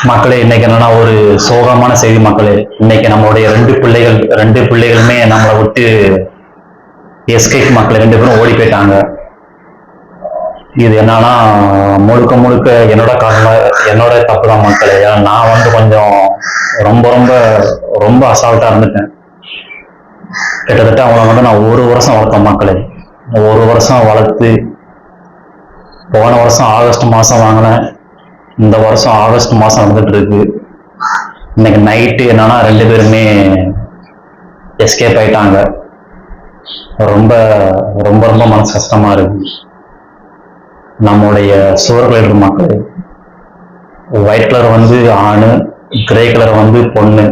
மக்களே, இன்னைக்கு என்னன்னா ஒரு சோகமான செய்தி மக்களே. இன்னைக்கு நம்மளுடைய ரெண்டு பிள்ளைகளுமே நம்மளை விட்டு எஸ்கேப் மக்களே, ரெண்டு பேரும் ஓடி போயிட்டாங்க. இது என்னன்னா முழுக்க முழுக்க என்னோட தப்பு தான் மக்களே. ஏன்னா நான் கொஞ்சம் ரொம்ப ரொம்ப ரொம்ப அசால்ட்டா இருந்துட்டேன். கிட்டத்தட்ட அவங்கள நான் ஒரு வருஷம் வளர்த்தேன் மக்களே. ஒரு வருஷம் வளர்த்து போன வருஷம் ஆகஸ்ட் மாசம் வாங்கினேன். இந்த வருஷம் ஆகஸ்ட் மாசம் நடந்துட்டு இருக்கு. இன்னைக்கு நைட்டு என்னன்னா ரெண்டு பேருமே எஸ்கேப் ஆயிட்டாங்க. ரொம்ப ரொம்ப ரொம்ப மனசு கஷ்டமா இருக்கு. நம்முடைய சுவர்கள் மக்கள் ஒயிட் கலர் ஆணு, கிரே கலர் பொண்ணு.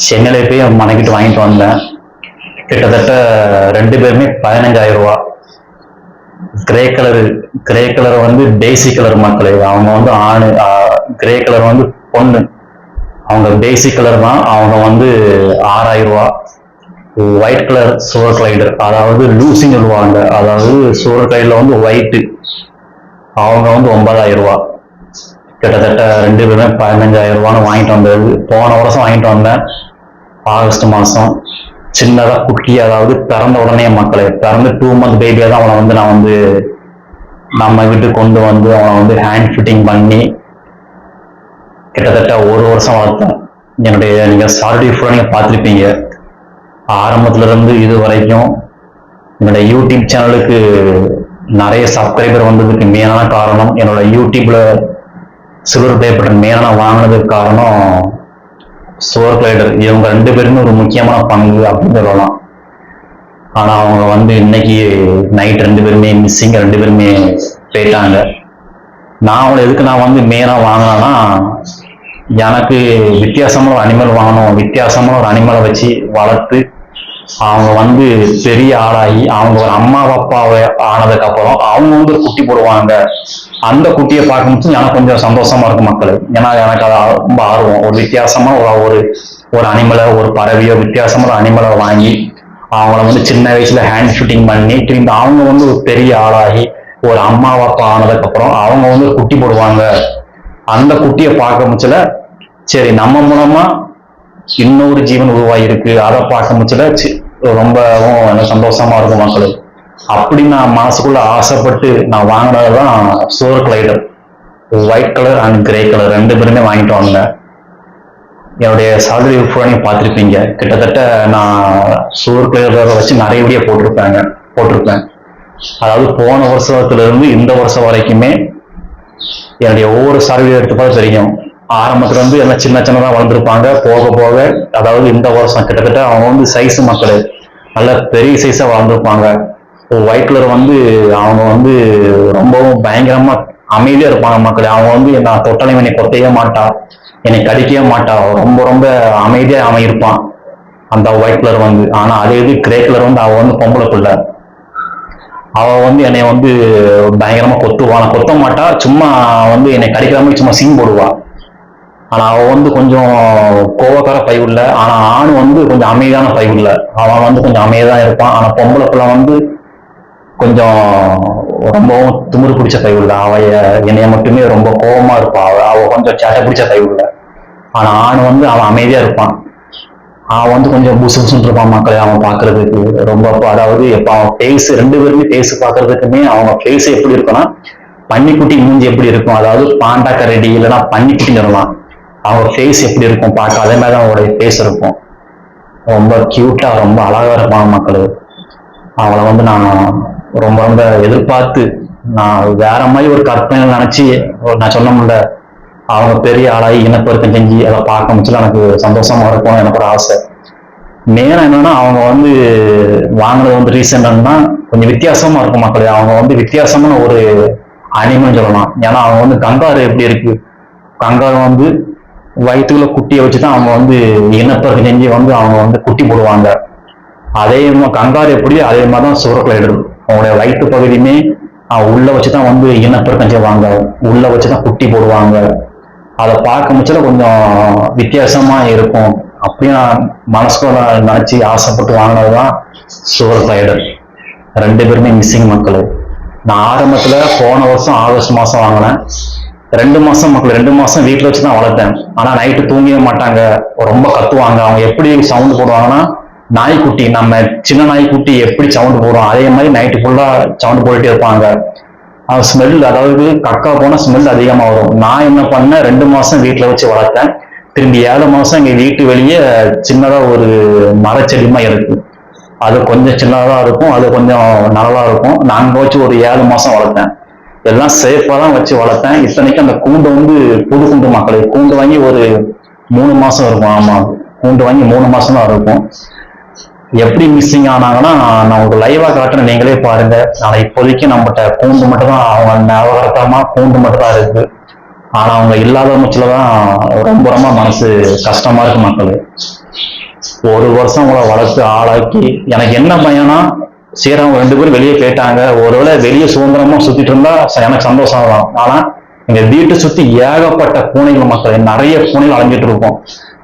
சென்னையில போய் மனைக்கிட்டு வாங்கிட்டு வந்தேன். கிட்டத்தட்ட ரெண்டு பேருமே 15,000 ரூபா. கிரே கலர் பேசிக் கலர் மக்களே. அவங்க ஆணு, கிரே கலர் பொண்ணு. அவங்க பேசிக் கலர் தான். அவங்க 6,000 ரூபா. ஒயிட் கலர் சோர் கிளைடர், அதாவது லூசிங் சொல்லுவாங்க, அதாவது சோர் கிளைடர்ல ஒயிட், அவங்க 9,000 ரூபா. கிட்டத்தட்ட ரெண்டு பேருமே 15,000 ரூபான்னு வாங்கிட்டு வந்தது. போன வருஷம் வாங்கிட்டு வந்தேன் ஆகஸ்ட் மாசம். சின்னதா குட்டி, அதாவது பிறந்த உடனே மக்களே, பிறந்து 2 month பேபியா தான் அவனை நான் நம்ம வீட்டுக்கு கொண்டு அவனை ஹேண்ட் ஃபிட்டிங் பண்ணி கிட்டத்தட்ட ஒரு வருஷம் வளர்த்தேன். நீங்க சாலிட் ஃபுல்லா நீங்க பார்த்துருப்பீங்க. ஆரம்பத்துல இருந்து இது வரைக்கும் என்னுடைய யூடியூப் சேனலுக்கு நிறைய சப்ஸ்கிரைபர் வந்ததுக்கு மெயினான காரணம், என்னோட யூடியூப்ல சில்வர் பிளே பட்டன் மெயினான வாங்கினதுக்கு காரணம் சோர் கிளைடர். இவங்க ரெண்டு பேருமே ஒரு முக்கியமான பங்கு அப்படின்னு சொல்லலாம். ஆனா அவங்க இன்னைக்கு நைட் ரெண்டு பேருமே மிஸ்ஸிங், ரெண்டு பேருமே போயிட்டாங்க. நான் அவங்களை எதுக்கு நான் மெயினா வாங்கினேன்னா, எனக்கு வித்தியாசமான ஒரு அனிமல் வாங்கணும், வித்தியாசமான ஒரு அனிமலை வச்சு வளர்த்து அவங்க பெரிய ஆளாகி அவங்க ஒரு அம்மா அப்பாவை ஆனதுக்கு அப்புறம் அவங்க ஒரு குட்டி போடுவாங்க. அந்த குட்டியை பார்க்கும்போது எனக்கு கொஞ்சம் சந்தோஷமா இருக்கும் மக்கள். ஏன்னா எனக்கு அது ரொம்ப ஆர்வம். ஒரு வித்தியாசமா ஒரு அனிமலை, ஒரு பறவையோ வித்தியாசமான ஒரு அனிமலை வாங்கி அவங்கள சின்ன வயசுல ஹேண்ட் ஷூட்டிங் பண்ணி திரும்பி அவங்க ஒரு பெரிய ஆளாகி ஒரு அம்மா அப்பா ஆனதுக்கு அப்புறம் அவங்க ஒரு குட்டி போடுவாங்க. அந்த குட்டியை பார்க்க முச்சுல சரி, நம்ம மூலமா இன்னொரு ஜீவன் உருவாயிருக்கு, அதை பார்க்க முச்சுல ரொம்பவும் எனக்கு சந்தோஷமா இருக்கும் மக்கள். அப்படி நான் மனசுக்குள்ள ஆசைப்பட்டு நான் வாங்கினதுதான் சோர் glider. White colour and grey colour ரெண்டு பேருமே வாங்கிட்டு வந்தேன். என்னுடைய சாதனை ஃபுல்லாக பார்த்துருப்பீங்க. கிட்டத்தட்ட நான் சோர் கிளைடரை வச்சு நிறைய வீடியோ போட்டிருப்பேன். அதாவது போன வருஷத்துல இருந்து இந்த வருஷம் வரைக்குமே என்னுடைய ஒவ்வொரு சர்வே எடுத்து பார்த்து தெரியும். ஆரம்பத்துல எல்லாம் சின்ன சின்னதா வளர்ந்துருப்பாங்க. போக போக, அதாவது இந்த வருஷம் கிட்டத்தட்ட அவங்க சைஸ் மக்கள் நல்ல பெரிய சைஸா வளர்ந்துருப்பாங்க. ஒயிட் கலர் அவங்க ரொம்பவும் பயங்கரமா அமைதியா இருப்பாங்க மக்கள். அவங்க நான் தொட்டலையும் என்னை கொத்தையே மாட்டா, என்னை கடிக்கவே மாட்டா, ரொம்ப ரொம்ப அமைதியா அவன் இருப்பான் அந்த ஒயிட் கலர். ஆனா அதே இது கிரே கலர் அவ பொம்பளை பிள்ளை. அவ என்னை பயங்கரமா கொத்த மாட்டா, சும்மா என்னை கடிக்கிற மாதிரி சும்மா சீன் போடுவா. ஆனா அவ கொஞ்சம் கோவக்கார பைவுள்ள. ஆனா ஆண் கொஞ்சம் அமைதியான பைவுள்ள. அவன் கொஞ்சம் அமைதியாக இருப்பான். ஆனா பொம்பளை பிள்ளை கொஞ்சம் ரொம்பவும் திமிரு பிடிச்ச பைவுள்ள. என்னைய மட்டுமே ரொம்ப கோபமா இருப்பான். அவ கொஞ்சம் சேட்டை பிடிச்ச பைவுள்ள. ஆனா ஆண் அவன் அமைதியா இருப்பான். அவன் கொஞ்சம் புசு புசுன்னு இருப்பான் மக்களே. அவன் பாக்குறதுக்கு ரொம்ப, அதாவது எப்ப அவன் ஃபேஸ், ரெண்டு பேருமே ஃபேஸ் பாக்குறதுக்குமே அவங்க ஃபேஸ் எப்படி இருக்குன்னா, பன்னிக்குட்டி மூஞ்சி எப்படி இருக்கும், அதாவது பாண்டா கரடி இல்லைன்னா பன்னிக்குட்டின்னு சொல்லலாம். அவங்க ஃபேஸ் எப்படி இருக்கும் பார்க்க, அதே மாதிரி அவங்களுடைய ஃபேஸ் இருக்கும். ரொம்ப கியூட்டா ரொம்ப அழகா இருப்பாங்க மக்கள். அவங்கள நான் ரொம்ப ரொம்ப எதிர்பார்த்து, நான் வேற மாதிரி ஒரு கற்பனை நினைச்சு நான் சொல்ல முடியல. அவங்க பெரிய ஆளாகி இனப்பெருக்கம் செஞ்சு அதை பார்க்க முடிச்சல எனக்கு சந்தோஷமா இருக்கும். எனக்கு ஒரு ஆசை. மெயினா என்னன்னா, அவங்க வாங்கினது ரீசன் என்னன்னா கொஞ்சம் வித்தியாசமா இருக்கும் மக்களே. அவங்க வித்தியாசமான ஒரு அனிமல் சொல்லலாம். ஏன்னா அவங்க கங்காரு எப்படி இருக்கு, கங்காரு வயிற்றுக்குள்ள குட்டியை வச்சுதான் அவங்க இனப்பெருக்கம் செஞ்சு அவங்க குட்டி போடுவாங்க. அதே கங்காரு எப்படி, அதே மாதிரிதான் சோர் கிளைடர். அவங்களுடைய வயிற்று பகுதியுமே உள்ள வச்சுதான் இனப்பெருக்கம் செய்வாங்க, உள்ள வச்சுதான் குட்டி போடுவாங்க. அதை பார்க்க முச்சல கொஞ்சம் வித்தியாசமா இருக்கும். அப்படியே நான் மனசுக்குள்ள நினைச்சு ஆசைப்பட்டு வாங்கினதுதான் சோர் கிளைடர். ரெண்டு பேருமே மிஸ்ஸிங் மக்கள். நான் ஆரம்பத்துல போன வருஷம் ஆகஸ்ட் மாசம் வாங்கினேன். 2 மாசம் மக்கள் 2 மாசம் வீட்டுல வச்சுதான் வளர்த்தேன். ஆனா நைட்டு தூங்கவே மாட்டாங்க, ரொம்ப கத்துவாங்க. அவங்க எப்படி சவுண்ட் போடுவாங்கன்னா, நாய்க்குட்டி நம்ம சின்ன நாய்க்குட்டி எப்படி சவுண்ட் போடுவோம் அதே மாதிரி நைட்டு ஃபுல்லா சவுண்ட் போட்டுட்டே இருப்பாங்க. ஸ்மெல், அதாவது கக்கா போன ஸ்மெல் அதிகமா வரும். நான் என்ன பண்ணேன், 2 மாசம் வீட்டுல வச்சு வளர்த்தேன். திரும்பி 7 மாசம் எங்க வீட்டு வெளியே சின்னதா ஒரு மரச்செடிமா இருக்கு, அது கொஞ்சம் சின்னதா இருக்கும், அது கொஞ்சம் நல்லா இருக்கும். நான் வச்சு ஒரு 7 மாசம் வளர்த்தேன். எல்லாம் சேஃபா தான் வச்சு வளர்த்தேன். இத்தனைக்கும் அந்த கூண்டு வந்து புது கூண்டு மக்களே, கூண்டு வாங்கி ஒரு 3 மாசம் இருக்கும். ஆமா, கூண்டு வாங்கி 3 மாசம் தான் இருக்கும். எப்படி மிஸ்ஸிங் ஆனாங்கன்னா, நான் உங்களுக்கு லைவா காட்டுறேன், நீங்களே பாருங்க. ஆனா இப்போதைக்கு நம்மகிட்ட கூண்டு மட்டும் தான், அவங்க ஞாபகமா கூண்டு மட்டும் தான் இருக்கு. ஆனா அவங்க இல்லாத பட்சத்துலதான் ரொம்ப ரொம்ப மனசு கஷ்டமா இருக்கு மக்களே. 1 வருஷம் உங்களை வளர்த்து ஆளாக்கி எனக்கு என்ன பயம்னா, சரி அவங்க 2 பேரும் வெளியே போயிட்டாங்க, ஒருவேளை வெளியே சுதந்திரமா சுத்திட்டு இருந்தா எனக்கு சந்தோஷம் தான். ஆனா எங்க வீட்டை சுத்தி ஏகப்பட்ட பூனைகள் மக்களே, நிறைய பூனைகள் அலைஞ்சிட்டு இருக்கும்.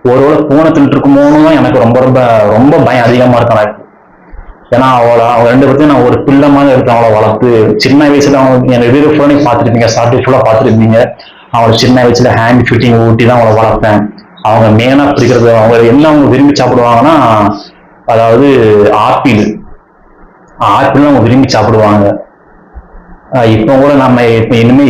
ஒருவேளை பூனை தின்ட்டு இருக்குமோன்னு தான் எனக்கு ரொம்ப ரொம்ப ரொம்ப பயம் அதிகமா இருக்கும் எனக்கு. ஏன்னா அவங்க 2 பேர்த்தையும் நான் ஒரு பிள்ளை மாதிரி இருக்கேன். அவளை வளர்த்து சின்ன வயசுல அவங்க என் வீடு ஃபுல்லா நீங்க பார்த்துருப்பீங்க, ஷார்ட் ஃபுல்லா பார்த்துருப்பீங்க. அவளை சின்ன வயசுல ஹேண்ட் ஃபிட்டிங் ஊட்டி தான் அவளை வளர்ப்பேன். அவங்க மெயினா பிடிக்கிறது, அவங்க என்ன அவங்க விரும்பி சாப்பிடுவாங்கன்னா, அதாவது ஆப்பிள் அவங்க விரும்பி சாப்பிடுவாங்க. இப்போ கூட நம்ம இப்ப இனிமே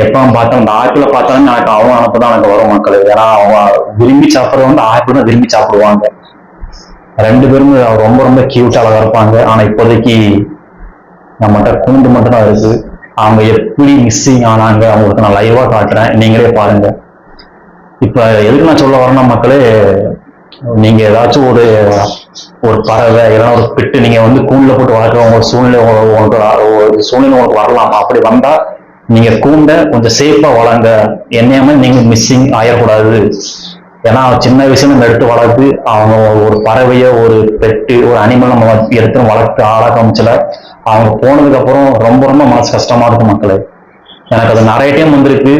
எப்ப பார்த்தோம் அந்த ஆப்பிள பார்த்தாலும் எனக்கு அவங்க அனுப்பதான் எனக்கு வரும் மக்கள். ஏன்னா அவங்க விரும்பி சாப்பிடுறது வந்து ஆப்பிள் தான் விரும்பி சாப்பிடுவாங்க. 2 பேரும் ரொம்ப ரொம்ப கியூட்டா அழகா இருப்பாங்க. ஆனா இப்போதைக்கு நம்மகிட்ட கூண்டு மட்டும் தான் இருக்கு. அவங்க எப்படி மிஸ்ஸிங் ஆனாங்க அவங்களுக்கு நான் லைவா காட்டுறேன், நீங்களே பாருங்க. இப்ப எதுக்கு நான் சொல்ல வரேன்னா மக்களே, நீங்க ஏதாச்சும் ஒரு பறவை இல்லைன்னா ஒரு பிட்டு நீங்க வந்து கூண்டுல போட்டு வளர்க்குற உங்க சூழ்நிலை உங்களுக்கு வரலாம். அப்படி வந்தா நீங்க கூண்டை கொஞ்சம் சேஃபா வளங்க. என்னையாம நீங்க மிஸ்ஸிங் ஆயிடக்கூடாது. ஏன்னா சின்ன வயசுல நம்ம எடுத்து வளர்த்து அவங்க ஒரு பறவைய ஒரு பெட்டு ஒரு அனிமல் நம்ம எடுத்து வளர்த்து ஆளாக்க அமைச்சல அவங்க போனதுக்கு அப்புறம் ரொம்ப ரொம்ப மனசு கஷ்டமா இருக்கும் மக்களே. எனக்கு அது நிறைய டைம் வந்திருக்கு.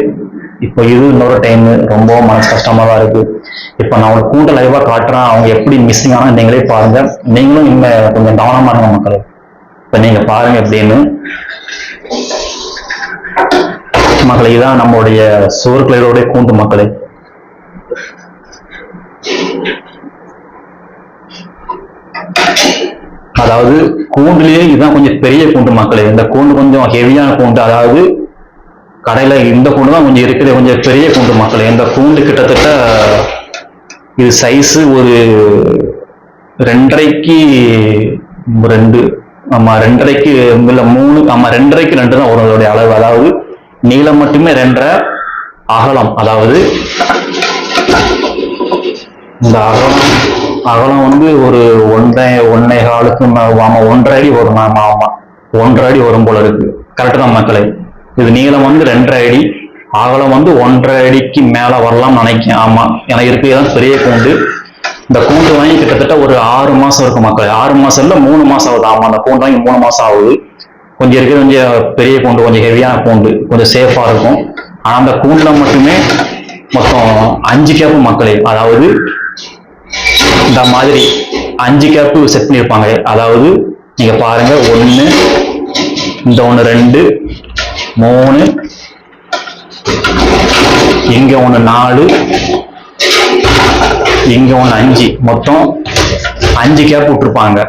இப்போ இது இன்னொரு டைம் ரொம்ப மனசு கஷ்டமா தான் இருக்கு. இப்ப நான் ஒரு கூண்ட லைவா காட்டுறேன், அவங்க எப்படி மிஸ்ஸிங் ஆனா நீங்களே பாருங்க. நீங்களும் இன்னும் கொஞ்சம் கவனமா இருங்க மக்களே. இப்ப நீங்க பாருங்க எப்படின்னு மக்களே. இதான் நம்மளுடைய சுவர்களோடைய கூண்டு மக்களே. அதாவது கூண்டுலயே இதுதான் கொஞ்சம் பெரிய கூண்டு மக்களே. இந்த கூண்டு கொஞ்சம் ஹெவியான கூண்டு, அதாவது கடையில இந்த கூண்டு தான் கொஞ்சம் இருக்குது, கொஞ்சம் பெரிய கூண்டு மக்களே. இந்த கூண்டு கிட்டத்தட்ட இது சைஸ் ஒரு 2.5க்கு 2, ஆமா 2.5க்கு இல்ல 3, ஆமா 2.5க்கு 2 தான் ஒரு அளவு. அதாவது நீளம் மட்டுமே 2.5, அகலம் அதாவது இந்த அகலம் வந்து ஒரு 1.25 ஆமா 1.5 அடி வரும். ஆமா 1.5 அடி வரும் போல இருக்கு. கரெக்ட் தான் மக்களே. இது நீளம் வந்து 2.5 அடி, அகலம் வந்து 1.5 அடிக்கு மேல வரலாம்னு நினைக்கிறேன். ஆமா, எனக்கு இருக்குதான் பெரிய கூண்டு. இந்த கூண்டு வாங்கி கிட்டத்தட்ட ஒரு 6 மாசம் இருக்கும் மக்களே. 6 மாசம் இல்ல 3 மாசம் ஆகுது. ஆமா, அந்த கூண்டு வாங்கி 3 மாசம் ஆகுது. கொஞ்சம் இருக்கு, கொஞ்சம் பெரிய கூண்டு, கொஞ்சம் ஹெவியான கூண்டு, கொஞ்சம் சேஃபா இருக்கும். ஆனா அந்த கூண்டுல மட்டுமே மொத்தம் 5 கேப்பு மக்களே. அதாவது இந்த மாதிரி 5 கேப்பு செட் பண்ணிருப்பாங்க. அதாவது நீங்க பாருங்க, 1 இந்த 1 2 3 இங்க 1 4 இங்க 1 5, மொத்தம் 5 கேப் விட்டுருப்பாங்க.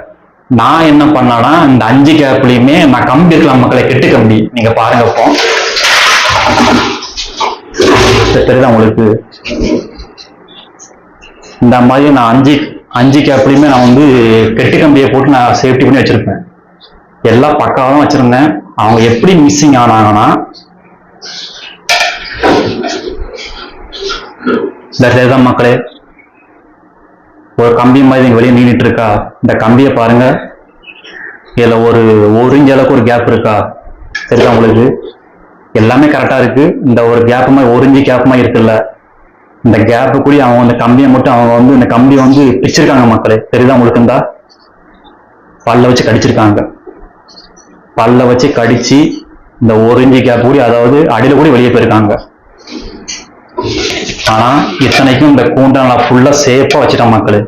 நான் என்ன பண்ணேன்னா, இந்த 5 கேப்லயுமே நான் கம்பி இருக்கலாம் மக்களை, கெட்டு கம்பி. நீங்க பாருங்க இப்போ தெரியுதா உங்களுக்கு? இந்த மாதிரி நான் 5 கேப்லயுமே நான் வந்து கெட்டு கம்பியை போட்டு நான் சேஃப்டி பண்ணி வச்சிருப்பேன். எல்லாம் பக்காவாக வச்சிருந்தேன். அவங்க எப்படி மிஸ்ஸிங் ஆனாங்கன்னா, இந்த மக்களே ஒரு கம்பி மாதிரி இங்க வெளியே நீங்கிட்டு இருக்கா. இந்த கம்பியை பாருங்க, இதுல ஒரு இன்ச் அளவுக்கு ஒரு கேப் இருக்கா, தெரியுதா உங்களுக்கு? எல்லாமே கரெக்டா இருக்கு. இந்த ஒரு கேப் மாதிரி 1 இன்ச் கேப் மாதிரி இருக்குல்ல, இந்த கேப்பு கூட அவங்க அந்த கம்பியை மட்டும் அவங்க வந்து இந்த கம்பியை வந்து பிச்சிருக்காங்க மக்களே. தெரியுதா உங்களுக்கு? இருந்தா பல்ல வச்சு கடிச்சிருக்காங்க. பல்ல வச்சு கடிச்சு இந்த 1 இன்ச் கேப் கூட, அதாவது அடியில கூட வெளியே போயிருக்காங்க. ஆனா இத்தனைக்கும் இந்த கூண்டை நான் ஃபுல்லா சேஃபா வச்சுட்டேன் மக்களே.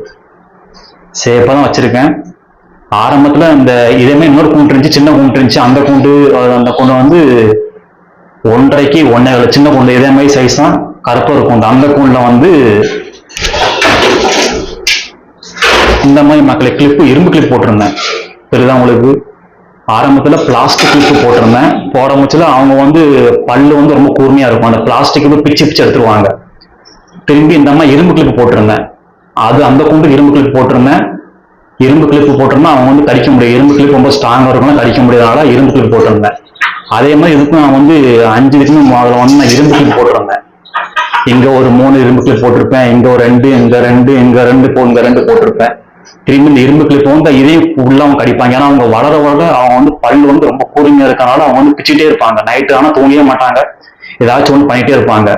சேஃபா தான் வச்சிருக்கேன். ஆரம்பத்துல இந்த இதேமே இன்னொரு கூண்டு இருந்துச்சு, சின்ன கூண்டு இருந்துச்சு. அந்த கூண்டு வந்து 1.5க்கு 1.5 சின்ன கூண்டு இதே மாதிரி சைஸ் தான் கருப்பு இருக்கும். அந்த கூண்டுல வந்து இந்த மாதிரி மக்களை கிளிப்பு இரும்பு கிளிப் போட்டிருந்தேன். தெரியுதா உங்களுக்கு? ஆரம்பத்துல பிளாஸ்டிக் கிளிப்பு போட்டிருந்தேன். போட முச்சுல அவங்க வந்து பல்லு வந்து ரொம்ப கூர்மையா இருக்கும். அந்த பிளாஸ்டிக் பிச்சு பிச்சு எடுத்துருவாங்க. திரும்பி இந்த மாதிரி இரும்பு கிளிப்பு போட்டிருந்தேன். அது அந்த கூண்டு இரும்பு கிளிப் போட்டிருந்தேன். இரும்பு கிளிப்பு போட்டிருந்தா அவங்க வந்து கடிக்க முடியும். இரும்பு கிளிப் ரொம்ப ஸ்ட்ராங்கா இருக்கும்னா கடிக்க முடியாதனால இரும்பு கிளிப் போட்டிருந்தேன். அதே மாதிரி இதுக்கும் நான் வந்து 5 இதுக்குமே முதல்ல வந்து நான் இரும்பு கிளிப் போட்டிருந்தேன். இங்க ஒரு 3 இரும்பு கிளிப் போட்டிருப்பேன். இங்க ஒரு 2, இங்க 2, இங்க 2 போட்டிருப்பேன். திரும்பி இந்த இரும்பு கிளிப் வந்து இதையும் உள்ள அவங்க கடிப்பாங்க. ஏன்னா அவங்க வளர வளர அவங்க வந்து பல்லு வந்து ரொம்ப கூர்மையா இருக்கனால அவங்க வந்து பிச்சுட்டே இருப்பாங்க. நைட்டு ஆனா தூங்கவே மாட்டாங்க, ஏதாச்சும் ஒன்று பண்ணிட்டே இருப்பாங்க.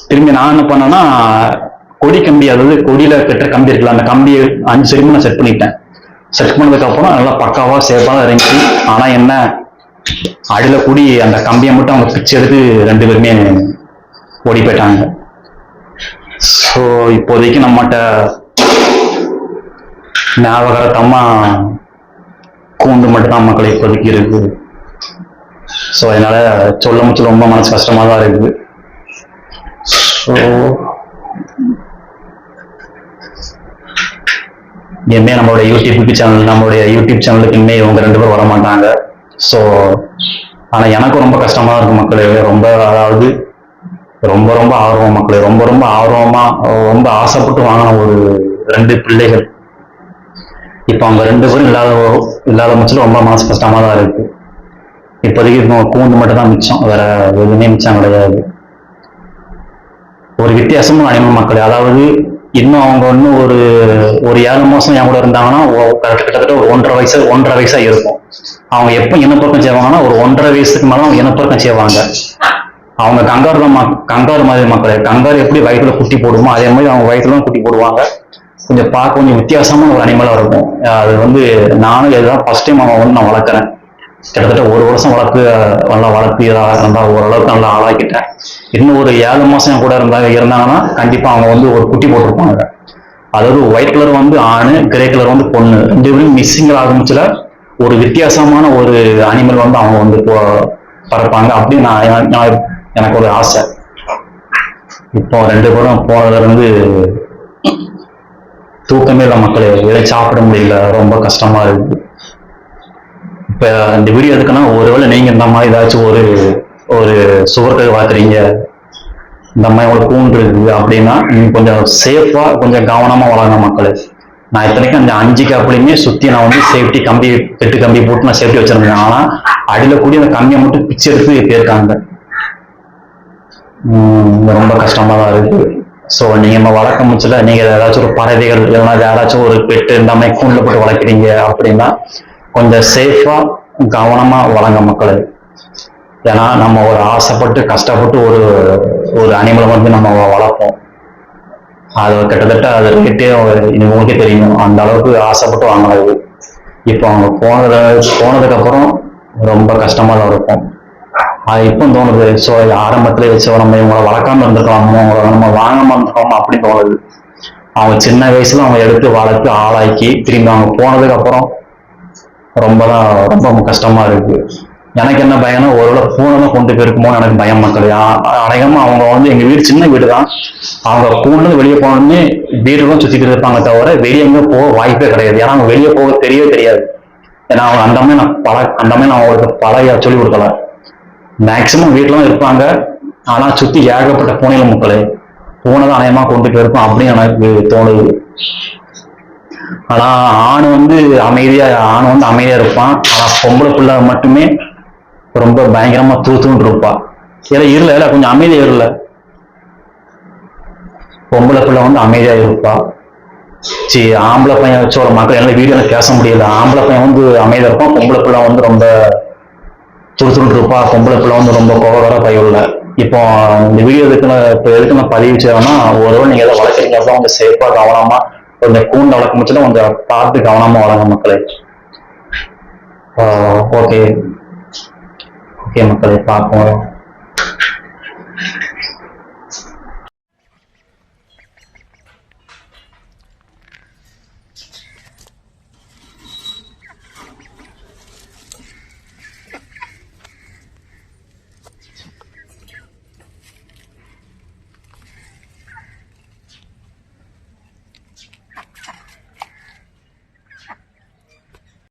திரும்பி நான் என்ன பண்ணேன்னா, கொடி கம்பி, அதாவது கொடியில கட்டுற கம்பி இருக்குல்ல, அந்த கம்பியை 5 செடிமே நான் செட் பண்ணிட்டேன். செட் பண்ணதுக்கு அப்புறம் நல்லா பக்காவா சேஃபா இருந்துச்சு. ஆனா என்ன, அடியில கூடி அந்த கம்பியை மட்டும் அவங்க பிச்சு எடுத்து 2 பேருமே ஓடி போயிட்டாங்க. ஸோ இப்போதைக்கு நம்மகிட்ட ஞாபகார்த்தமா கூண்டு மட்டும் தான் மக்களை இப்போதைக்கு இருக்கு. ஸோ அதனால சொல்ல முச்சு ரொம்ப மனசு கஷ்டமா தான் இருக்கு. ஸோ இனிமே நம்மளுடைய யூடியூப் சேனலுக்கு இனிமே இவங்க 2 பேரும் வர மாட்டாங்க. ஸோ ஆனா எனக்கும் ரொம்ப கஷ்டமா இருக்கும் மக்களே. ரொம்ப, அதாவது ரொம்ப ரொம்ப ஆர்வம் மக்களே, ரொம்ப ரொம்ப ஆர்வமா ரொம்ப ஆசைப்பட்டு வாங்கின ஒரு 2 பிள்ளைகள் இப்ப அவங்க 2 பேரும் இல்லாத முச்சில ரொம்ப மனசு கஷ்டமா தான் இருக்கு. இப்போதைக்கு கூண்டு மட்டும் தான் மிச்சம், வேற எதுவுமே மிச்சம் கிடையாது. ஒரு வித்தியாசமும் அனிமல் மக்களே. அதாவது இன்னும் அவங்க இன்னும் ஒரு 7 மாசம் என் கூட இருந்தாங்கன்னா கிட்டத்தட்ட ஒரு 1.5 வயசா இருக்கும். அவங்க எப்ப இனப்பெருக்கம் செய்வாங்கன்னா ஒரு 1.5 வயசுக்கு மேல அவங்க இனப்பெருக்கம் செய்வாங்க. அவங்க கங்காரு மாதிரி மக்களே. கங்காரு எப்படி வயிற்றுல குட்டி போடுமோ அதே மாதிரி அவங்க வயிற்றுல குட்டி போடுவாங்க. கொஞ்சம் பார்க்க கொஞ்சம் வித்தியாசமான ஒரு அனிமலா இருக்கும். அது வந்து நானும் இதுதான் ஃபர்ஸ்ட் டைம் அவன் வந்து நான் வளர்க்குறேன். கிட்டத்தட்ட 1 வருஷம் வளர்த்து நல்லா ஓரளவுக்கு நல்லா ஆளாக்கிட்டேன். இன்னும் ஒரு 7 மாசம் கூட இருந்தாங்கன்னா கண்டிப்பா அவங்க வந்து ஒரு குட்டி போட்டிருப்பாங்க. அதாவது ஒயிட் கலர் வந்து ஆணு, கிரே கலர் வந்து பொண்ணு, 2 பேரும் மிஸ்ஸிங் ஆரம்பிச்சுல ஒரு வித்தியாசமான ஒரு அனிமல் வந்து அவங்க வந்து பறப்பாங்க. அப்படின்னு எனக்கு ஒரு ஆசை. இப்போ 2 பேரும் போனதுல இருந்து தூக்கமே இல்லை மக்களே. எதை சாப்பிட முடியல, ரொம்ப கஷ்டமா இருக்கு. இப்ப இந்த வீடியோ எதுக்குன்னா, ஒருவேளை நீங்க இந்த மாதிரி ஏதாச்சும் ஒரு சுவர்கள் வளர்க்குறீங்க, இந்த மாதிரி உங்களுக்கு கூண்டு இருக்குது அப்படின்னா நீங்க கொஞ்சம் சேஃபா கொஞ்சம் கவனமா வளருங்க மக்களே. நான் இத்தனைக்கும் அந்த 5 கேப்லையுமே சுத்தி நான் வந்து சேஃப்டி கம்பி, 8 கம்பி போட்டு நான் சேஃப்டி வச்சிருந்தேன். ஆனா அடியில கூடிய அந்த கம்பியை மட்டும் பிச்சு எடுத்து போயிருக்காங்க. ரொம்ப கஷ்டமா தான் இருக்கு. ஸோ நீங்க வளர்க்க முச்சுல நீங்க ஏதாச்சும் ஒரு பறவைகள் இல்லைன்னா யாராச்சும் ஒரு பெட்டு இந்த மாதிரி கூண்டுல போட்டு வளர்க்குறீங்க அப்படின்னா கொஞ்சம் சேஃபா கவனமா வளங்க மக்களே. ஏன்னா நம்ம ஒரு ஆசைப்பட்டு கஷ்டப்பட்டு ஒரு அனிமலை வந்து நம்ம வளர்ப்போம். அது கிட்டத்தட்ட அது ரேட்டே உங்களுக்கே தெரியும், அந்த அளவுக்கு ஆசைப்பட்டு வாங்கினது. இப்போ அவங்க போனதுக்கு அப்புறம் ரொம்ப கஷ்டமா தான் இருக்கும். அது இப்போ தோணுது. ஸோ ஆரம்பத்துல வச்சு நம்ம இவங்களை வளர்க்காம இருந்திருக்கலாமோ, நம்ம வாங்காம இருந்திருக்கோமோ அப்படின்னு தோணுது. அவங்க சின்ன வயசுல அவங்க எடுத்து வளர்த்து ஆளாக்கி திரும்பி அவங்க போனதுக்கு அப்புறம் ரொம்ப கஷ்டமா இருக்கு. எனக்கு என்ன பயம்னா, ஒருவேளை பூனை தான் கொண்டு போயிருக்குமோ எனக்கு பயம் மக்கள். அநேகமா அவங்க வந்து எங்க வீடு சின்ன வீடு தான். அவங்க பூண்டு வெளியே போனோடனே வீடு தான் சுத்திட்டு இருப்பாங்க தவிர வெளியே எங்க போக வாய்ப்பே கிடையாது. ஏன்னா அவங்க வெளியே போக தெரியவே தெரியாது. ஏன்னா அவங்க அந்த மாதிரி நான் அவங்களுக்கு பழக சொல்லி கொடுக்கல. மேக்சிமம் வீட்டுல தான் இருப்பாங்க. ஆனா சுத்தி ஏகப்பட்ட பூனையில மக்களே. பூனை தான் அநேகமா கொண்டு போயிருக்கும் அப்படின்னு எனக்கு தோணுது. ஆனா ஆண் வந்து அமைதியா இருப்பான். ஆனா பொம்பளை பிள்ளை மட்டுமே ரொம்ப பயங்கரமா தூத்துன்னு இருப்பா. இல்ல கொஞ்சம் அமைதியா இருல. பொம்பளை பிள்ளை வந்து அமைதியா இருப்பா. ஆம்பளை பையன் வச்சோட மக்கள் எல்லாம் வீடியோல பேச முடியல. ஆம்பளை பையன் வந்து அமைதியா இருப்பான், பொம்பளை பிள்ளை வந்து ரொம்ப துருத்துட்டு இருப்பா. பொம்பளை பிள்ளை வந்து ரொம்ப கோவக்கார பையன்ல. இப்போ இந்த வீடியோ எதுக்கு நான் பதிவு செய்யணும்னா, ஒருவேளை நீங்க எதை வளர்க்குறீங்க தான் கொஞ்சம் சேஃபா கவனமா கொஞ்சம் கூண்டு வளர்க்க முச்சுன்னா கொஞ்சம் பார்த்து கவனமா வளங்க மக்களே. ஓகே மக்களே, பார்ப்போம்.